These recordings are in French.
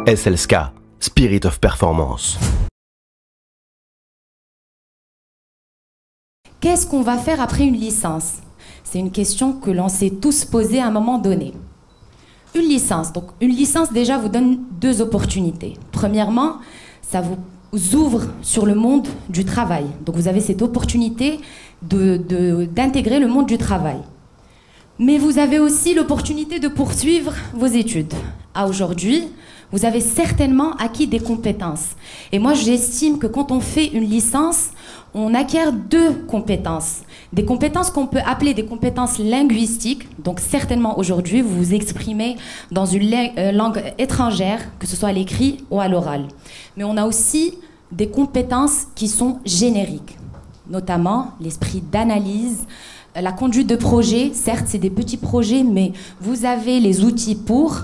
SLSK, Spirit of Performance. Qu'est-ce qu'on va faire après une licence? C'est une question que l'on s'est tous posée à un moment donné. Une licence, donc une licence déjà vous donne deux opportunités. Premièrement, ça vous ouvre sur le monde du travail. Donc vous avez cette opportunité d'intégrer le monde du travail. Mais vous avez aussi l'opportunité de poursuivre vos études. À aujourd'hui, vous avez certainement acquis des compétences. Et moi, j'estime que quand on fait une licence, on acquiert deux compétences. Des compétences qu'on peut appeler des compétences linguistiques. Donc certainement aujourd'hui, vous vous exprimez dans une langue étrangère, que ce soit à l'écrit ou à l'oral. Mais on a aussi des compétences qui sont génériques, notamment l'esprit d'analyse, la conduite de projet. Certes, c'est des petits projets, mais vous avez les outils pour.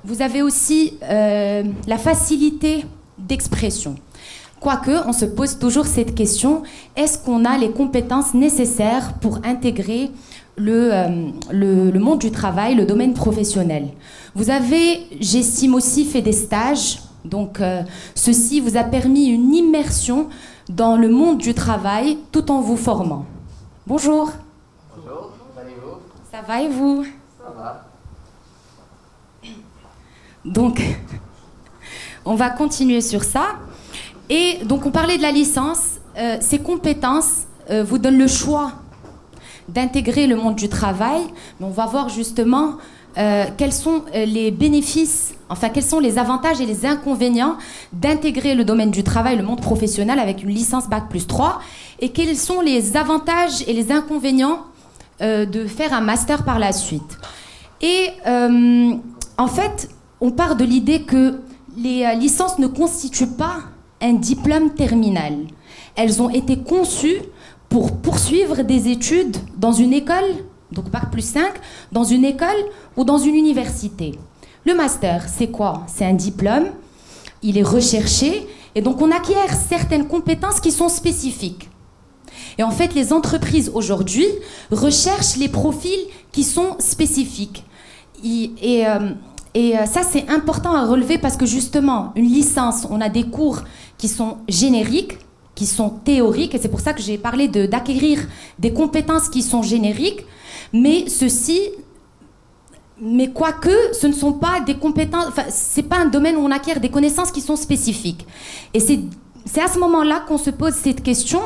Vous avez aussi la facilité d'expression. Quoique, on se pose toujours cette question, est-ce qu'on a les compétences nécessaires pour intégrer le monde du travail, le domaine professionnel? Vous avez, j'estime aussi, fait des stages. Donc, ceci vous a permis une immersion dans le monde du travail tout en vous formant. Bonjour. Bonjour, allez-vous? Ça va et vous? Ça va. Donc, on va continuer sur ça. Et donc, on parlait de la licence. Ces compétences vous donnent le choix d'intégrer le monde du travail. Mais on va voir justement quels sont les bénéfices, enfin, quels sont les avantages et les inconvénients d'intégrer le domaine du travail, le monde professionnel avec une licence Bac+3. Et quels sont les avantages et les inconvénients de faire un master par la suite. Et en fait, on part de l'idée que les licences ne constituent pas un diplôme terminal. Elles ont été conçues pour poursuivre des études dans une école, donc Bac+5, dans une école ou dans une université. Le master, c'est quoi? C'est un diplôme, il est recherché, et donc on acquiert certaines compétences qui sont spécifiques. Et en fait, les entreprises aujourd'hui recherchent les profils qui sont spécifiques. Et ça, c'est important à relever parce que justement, une licence, on a des cours qui sont génériques, qui sont théoriques, et c'est pour ça que j'ai parlé d'acquérir des compétences qui sont génériques, mais quoique, ce ne sont pas des compétences, enfin, c'est pas un domaine où on acquiert des connaissances qui sont spécifiques. Et c'est à ce moment-là qu'on se pose cette question,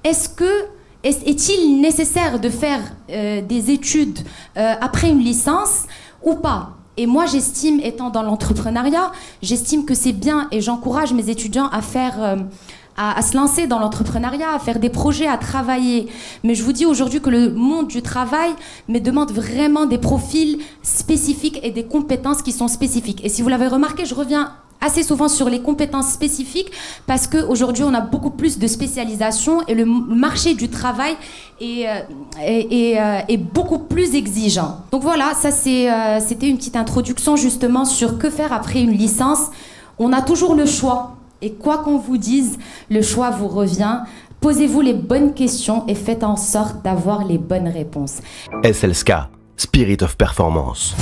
est-il nécessaire de faire des études après une licence ou pas? Et moi, j'estime, étant dans l'entrepreneuriat, j'estime que c'est bien et j'encourage mes étudiants à se lancer dans l'entrepreneuriat, à faire des projets, à travailler. Mais je vous dis aujourd'hui que le monde du travail me demande vraiment des profils spécifiques et des compétences qui sont spécifiques. Et si vous l'avez remarqué, je reviens assez souvent sur les compétences spécifiques parce qu'aujourd'hui, on a beaucoup plus de spécialisation et le marché du travail est beaucoup plus exigeant. Donc voilà, ça c'était une petite introduction justement sur que faire après une licence. On a toujours le choix et quoi qu'on vous dise, le choix vous revient. Posez-vous les bonnes questions et faites en sorte d'avoir les bonnes réponses. SLSK, Spirit of Performance.